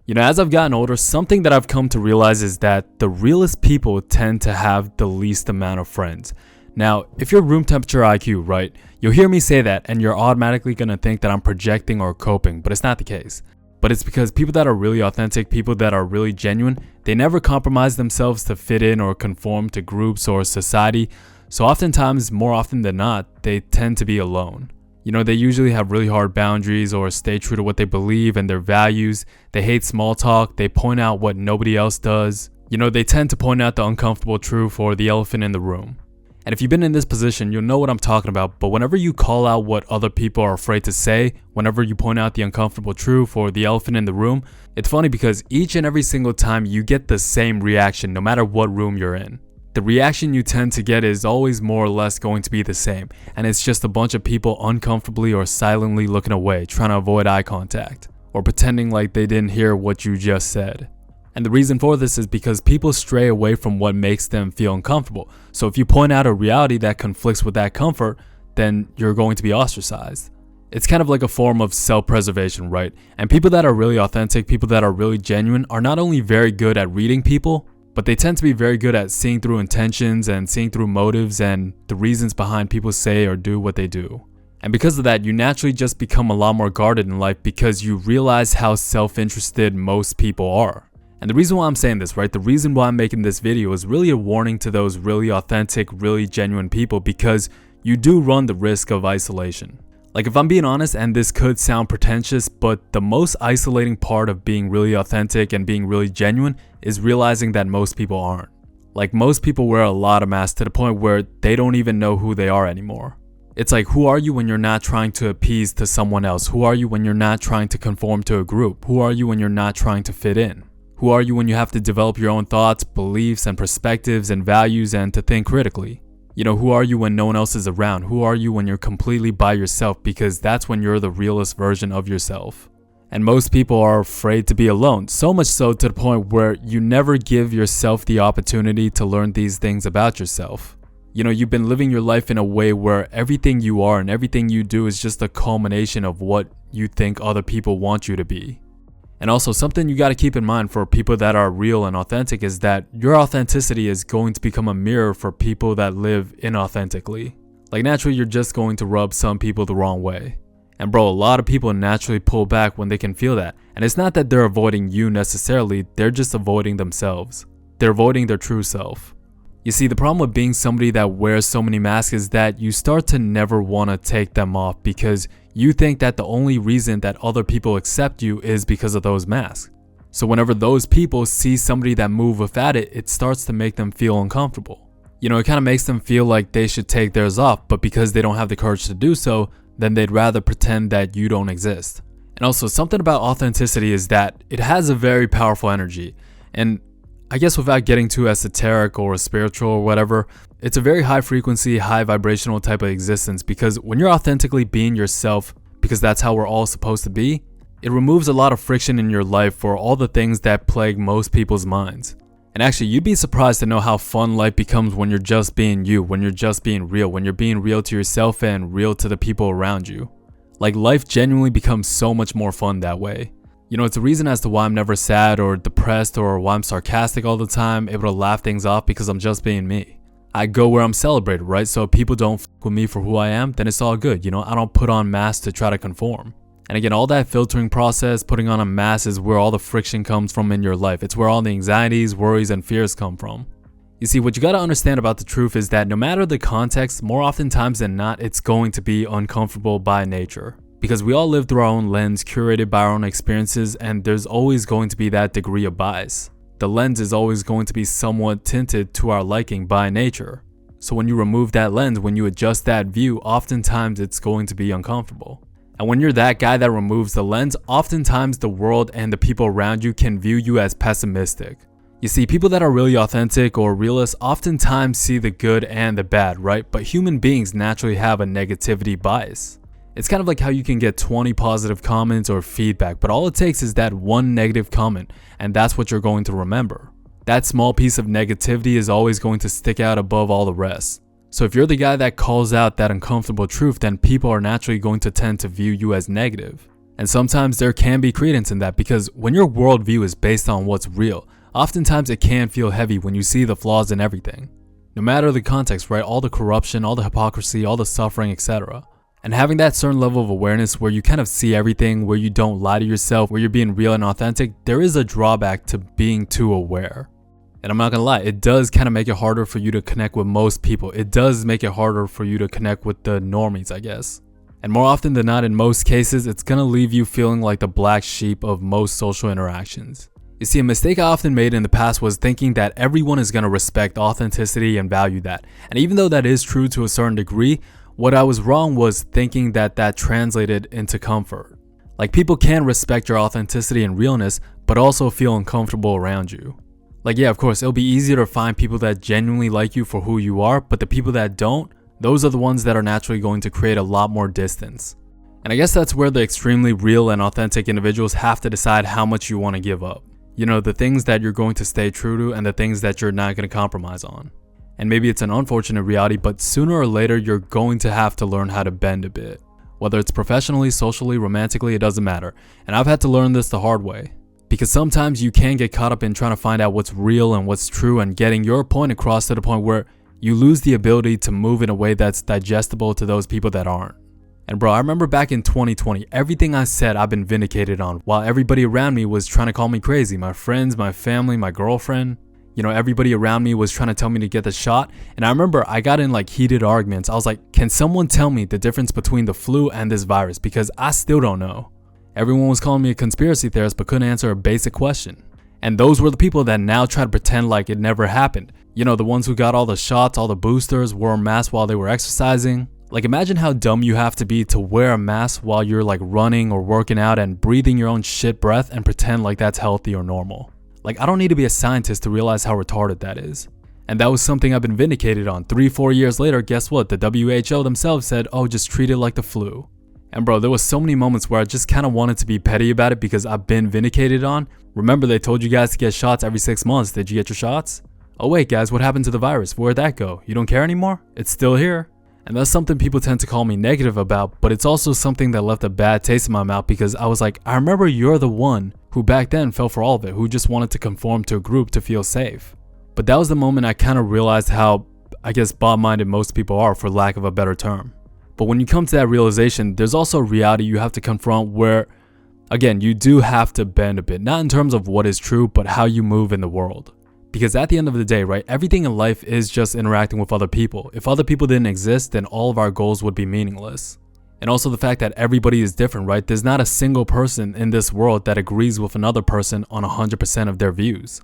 As I've gotten older, something that I've come to realize is that the realest people tend to have the least amount of friends. Now, if you're room temperature IQ, right, you'll hear me say that and you're automatically going to think that I'm projecting or coping, but it's not the case. But it's because people that are really authentic, people that are really genuine, they never compromise themselves to fit in or conform to groups or society. So oftentimes, more often than not, they tend to be alone. They usually have really hard boundaries or stay true to what they believe and their values. They hate small talk. They point out what nobody else does. They tend to point out the uncomfortable truth or the elephant in the room. And if you've been in this position, you'll know what I'm talking about. But whenever you call out what other people are afraid to say, whenever you point out the uncomfortable truth or the elephant in the room, it's funny because each and every single time you get the same reaction no matter what room you're in. The reaction you tend to get is always more or less going to be the same, and it's just a bunch of people uncomfortably or silently looking away, trying to avoid eye contact, or pretending like they didn't hear what you just said. And the reason for this is because people stray away from what makes them feel uncomfortable. So if you point out a reality that conflicts with that comfort, then you're going to be ostracized. It's kind of like a form of self-preservation, right? And people that are really authentic, people that are really genuine, are not only very good at reading people, but they tend to be very good at seeing through intentions and seeing through motives and the reasons behind people say or do what they do. And because of that, you naturally just become a lot more guarded in life because you realize how self-interested most people are. And the reason why I'm saying this, right, the reason why I'm making this video is really a warning to those really authentic, really genuine people because you do run the risk of isolation. Like if I'm being honest, and this could sound pretentious, but the most isolating part of being really authentic and being really genuine is realizing that most people aren't. Like most people wear a lot of masks to the point where they don't even know who they are anymore. It's like, who are you when you're not trying to appease to someone else? Who are you when you're not trying to conform to a group? Who are you when you're not trying to fit in? Who are you when you have to develop your own thoughts, beliefs, and perspectives and values and to think critically? Who are you when no one else is around? Who are you when you're completely by yourself? Because that's when you're the realest version of yourself. And most people are afraid to be alone, so much so to the point where you never give yourself the opportunity to learn these things about yourself. You've been living your life in a way where everything you are and everything you do is just a culmination of what you think other people want you to be. And also something you got to keep in mind for people that are real and authentic is that your authenticity is going to become a mirror for people that live inauthentically. Like naturally, you're just going to rub some people the wrong way. And bro, a lot of people naturally pull back when they can feel that. And it's not that they're avoiding you necessarily, they're just avoiding themselves. They're avoiding their true self. You see, the problem with being somebody that wears so many masks is that you start to never want to take them off because you think that the only reason that other people accept you is because of those masks. So whenever those people see somebody that move without it, it starts to make them feel uncomfortable. It kind of makes them feel like they should take theirs off, but because they don't have the courage to do so, then they'd rather pretend that you don't exist. And also something about authenticity is that it has a very powerful energy. And I guess without getting too esoteric or spiritual or whatever, it's a very high frequency, high vibrational type of existence because when you're authentically being yourself, because that's how we're all supposed to be, it removes a lot of friction in your life for all the things that plague most people's minds. And actually, you'd be surprised to know how fun life becomes when you're just being you, when you're just being real, when you're being real to yourself and real to the people around you. Like life genuinely becomes so much more fun that way. It's a reason as to why I'm never sad or depressed or why I'm sarcastic all the time, able to laugh things off because I'm just being me. I go where I'm celebrated, right? So if people don't f with me for who I am, then it's all good. I don't put on masks to try to conform. And again, all that filtering process, putting on a mask is where all the friction comes from in your life. It's where all the anxieties, worries, and fears come from. You see, what you got to understand about the truth is that no matter the context, more oftentimes than not, it's going to be uncomfortable by nature. Because we all live through our own lens, curated by our own experiences, and there's always going to be that degree of bias. The lens is always going to be somewhat tinted to our liking by nature. So when you remove that lens, when you adjust that view, oftentimes it's going to be uncomfortable. And when you're that guy that removes the lens, oftentimes the world and the people around you can view you as pessimistic. You see, people that are really authentic or realists oftentimes see the good and the bad, right? But human beings naturally have a negativity bias. It's kind of like how you can get 20 positive comments or feedback, but all it takes is that one negative comment, and that's what you're going to remember. That small piece of negativity is always going to stick out above all the rest. So if you're the guy that calls out that uncomfortable truth, then people are naturally going to tend to view you as negative. And sometimes there can be credence in that, because when your worldview is based on what's real, oftentimes it can feel heavy when you see the flaws in everything. No matter the context, right? All the corruption, all the hypocrisy, all the suffering, etc. And having that certain level of awareness where you kind of see everything, where you don't lie to yourself, where you're being real and authentic, there is a drawback to being too aware. And I'm not gonna lie, it does kind of make it harder for you to connect with most people. It does make it harder for you to connect with the normies, I guess. And more often than not, in most cases, it's gonna leave you feeling like the black sheep of most social interactions. You see, a mistake I often made in the past was thinking that everyone is gonna respect authenticity and value that. And even though that is true to a certain degree, what I was wrong was thinking that that translated into comfort. Like, people can respect your authenticity and realness, but also feel uncomfortable around you. Like, yeah, of course, it'll be easier to find people that genuinely like you for who you are, but the people that don't, those are the ones that are naturally going to create a lot more distance. And I guess that's where the extremely real and authentic individuals have to decide how much you want to give up. You know, the things that you're going to stay true to and the things that you're not going to compromise on. And maybe it's an unfortunate reality, but sooner or later you're going to have to learn how to bend a bit. Whether it's professionally, socially, romantically, it doesn't matter. And I've had to learn this the hard way. Because sometimes you can get caught up in trying to find out what's real and what's true and getting your point across to the point where you lose the ability to move in a way that's digestible to those people that aren't. And bro, I remember back in 2020, everything I said I've been vindicated on, while everybody around me was trying to call me crazy. My friends, my family, my girlfriend, you know, everybody around me was trying to tell me to get the shot. And I remember I got in like heated arguments. I was like, can someone tell me the difference between the flu and this virus? Because I still don't know. Everyone was calling me a conspiracy theorist but couldn't answer a basic question. And those were the people that now try to pretend like it never happened. You know, the ones who got all the shots, all the boosters, wore masks while they were exercising. Like, imagine how dumb you have to be to wear a mask while you're like running or working out and breathing your own shit breath and pretend like that's healthy or normal. Like, I don't need to be a scientist to realize how retarded that is. And that was something I've been vindicated on. 3-4 years later, guess what? The WHO themselves said, oh, just treat it like the flu. And bro, there was so many moments where I just kind of wanted to be petty about it because I've been vindicated on. Remember, they told you guys to get shots every 6 months. Did you get your shots? Oh wait guys, what happened to the virus? Where'd that go? You don't care anymore? It's still here. And that's something people tend to call me negative about, but it's also something that left a bad taste in my mouth because I was like, I remember you're the one who back then fell for all of it, who just wanted to conform to a group to feel safe. But that was the moment I kind of realized how, I guess, bald-minded most people are, for lack of a better term. But when you come to that realization, there's also a reality you have to confront where, again, you do have to bend a bit, not in terms of what is true, but how you move in the world. Because at the end of the day, right, everything in life is just interacting with other people. If other people didn't exist, then all of our goals would be meaningless. And also the fact that everybody is different, right? There's not a single person in this world that agrees with another person on 100% of their views.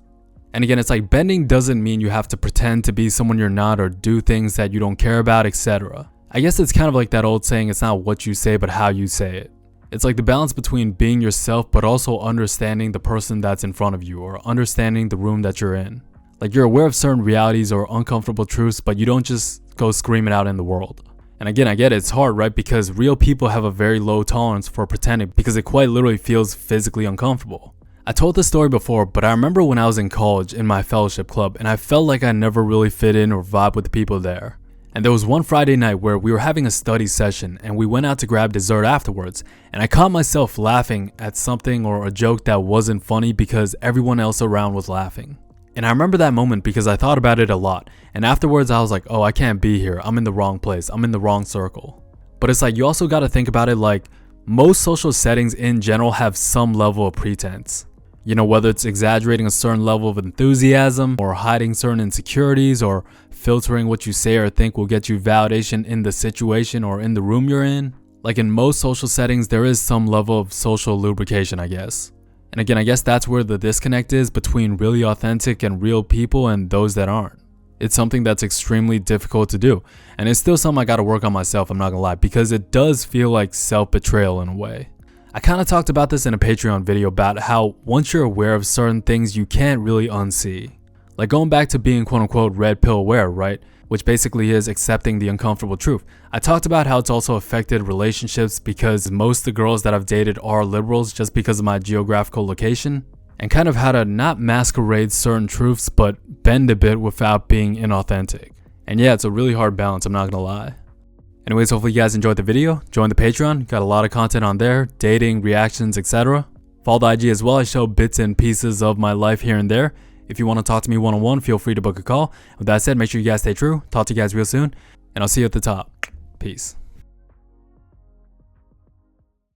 And again, it's like bending doesn't mean you have to pretend to be someone you're not or do things that you don't care about, etc. I guess it's kind of like that old saying, it's not what you say, but how you say it. It's like the balance between being yourself, but also understanding the person that's in front of you or understanding the room that you're in. Like, you're aware of certain realities or uncomfortable truths, but you don't just go screaming out in the world. And again, I get it, it's hard, right? Because real people have a very low tolerance for pretending because it quite literally feels physically uncomfortable. I told this story before, but I remember when I was in college in my fellowship club and I felt like I never really fit in or vibe with the people there. And there was one Friday night where we were having a study session and we went out to grab dessert afterwards, and I caught myself laughing at something or a joke that wasn't funny because everyone else around was laughing. And I remember that moment because I thought about it a lot, and afterwards I was like, oh, I can't be here, I'm in the wrong place, I'm in the wrong circle. But it's like, you also got to think about it like, most social settings in general have some level of pretense. You know, whether it's exaggerating a certain level of enthusiasm or hiding certain insecurities or filtering what you say or think will get you validation in the situation or in the room you're in. Like, in most social settings, there is some level of social lubrication, I guess. And again, I guess that's where the disconnect is between really authentic and real people and those that aren't. It's something that's extremely difficult to do. And it's still something I gotta work on myself, I'm not gonna lie, because it does feel like self-betrayal in a way. I kind of talked about this in a Patreon video about how once you're aware of certain things, you can't really unsee. Like going back to being quote-unquote red pill aware, right? Which basically is accepting the uncomfortable truth. I talked about how it's also affected relationships because most of the girls that I've dated are liberals just because of my geographical location, and kind of how to not masquerade certain truths but bend a bit without being inauthentic. And yeah, it's a really hard balance, I'm not gonna lie. Anyways, hopefully you guys enjoyed the video. Join the Patreon, got a lot of content on there, dating, reactions, etc. Follow the IG as well, I show bits and pieces of my life here and there. If you want to talk to me one-on-one, feel free to book a call. With that said, make sure you guys stay true. Talk to you guys real soon, and I'll see you at the top. Peace.